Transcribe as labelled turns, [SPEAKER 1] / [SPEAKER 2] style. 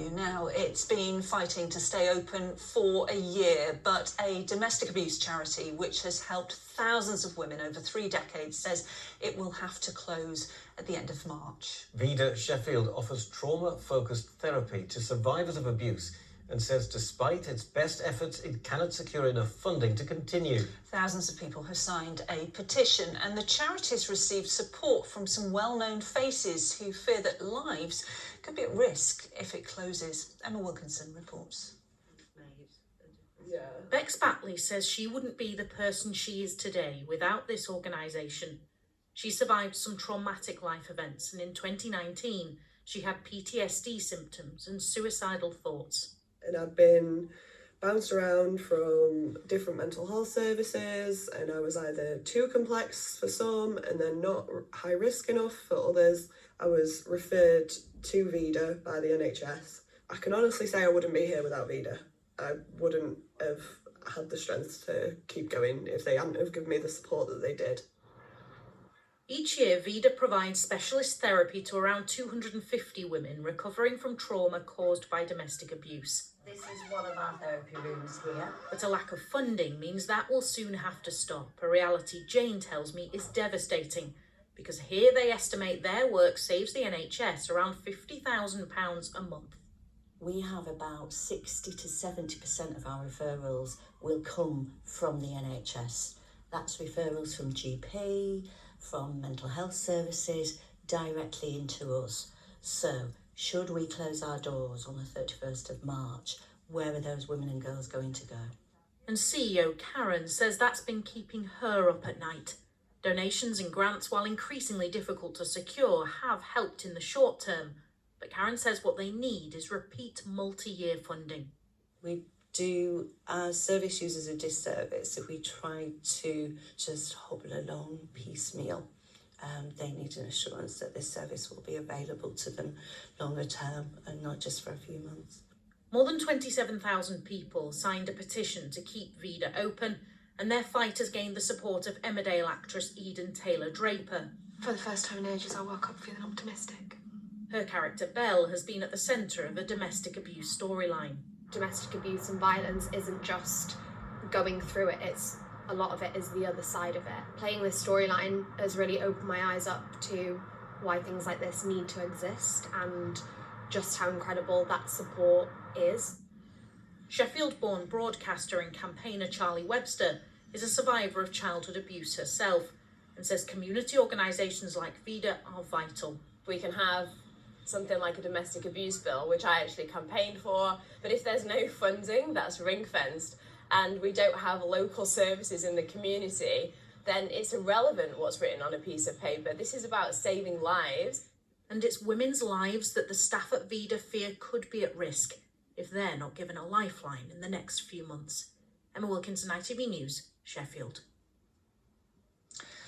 [SPEAKER 1] you. Now, it's been fighting to stay open for a year, but a domestic abuse charity which has helped thousands of women over 3 decades says it will have to close at the end of March.
[SPEAKER 2] Vida Sheffield offers trauma-focused therapy to survivors of abuse and says despite its best efforts, it cannot secure enough funding to continue.
[SPEAKER 1] Thousands of people have signed a petition, and the charity's received support from some well-known faces who fear that lives could be at risk if it closes. Emma Wilkinson reports.
[SPEAKER 3] Bex Batley says she wouldn't be the person she is today without this organisation. She survived some traumatic life events, and in 2019 she had PTSD symptoms and suicidal thoughts.
[SPEAKER 4] And I'd been bounced around from different mental health services, and I was either too complex for some and then not high risk enough for others. I was referred to Vida by the NHS. I can honestly say I wouldn't be here without Vida. I wouldn't have had the strength to keep going if they hadn't have given me the support that they did.
[SPEAKER 3] Each year, Vida provides specialist therapy to around 250 women recovering from trauma caused by domestic abuse.
[SPEAKER 5] This is one of our therapy rooms here.
[SPEAKER 3] But a lack of funding means that will soon have to stop, a reality Jane tells me is devastating, because here they estimate their work saves the NHS around £50,000 a month.
[SPEAKER 5] We have about 60 to 70% of our referrals will come from the NHS. That's referrals from GP, from mental health services, directly into us. So, should we close our doors on the 31st of March, where are those women and girls going to go?
[SPEAKER 3] And CEO Karen says that's been keeping her up at night. Donations and grants, while increasingly difficult to secure, have helped in the short term. But Karen says what they need is repeat multi-year funding.
[SPEAKER 5] We do our service users a disservice if we try to just hobble along piecemeal. They need an assurance that this service will be available to them longer term and not just for a few months.
[SPEAKER 3] More than 27,000 people signed a petition to keep Vida open, and their fight has gained the support of Emmerdale actress Eden Taylor-Draper.
[SPEAKER 6] For the first time in ages, I woke up feeling optimistic.
[SPEAKER 3] Her character Belle has been at the centre of a domestic abuse storyline.
[SPEAKER 6] Domestic abuse and violence isn't just going through it, a lot of it is the other side of it. Playing this storyline has really opened my eyes up to why things like this need to exist and just how incredible that support is.
[SPEAKER 3] Sheffield-born broadcaster and campaigner Charlie Webster is a survivor of childhood abuse herself and says community organisations like Vida are vital.
[SPEAKER 7] We can have something like a domestic abuse bill, which I actually campaigned for, but if there's no funding, that's ring-fenced, and we don't have local services in the community, then it's irrelevant what's written on a piece of paper. This is about saving lives.
[SPEAKER 3] And it's women's lives that the staff at Vida fear could be at risk if they're not given a lifeline in the next few months. Emma Wilkinson, ITV News, Sheffield.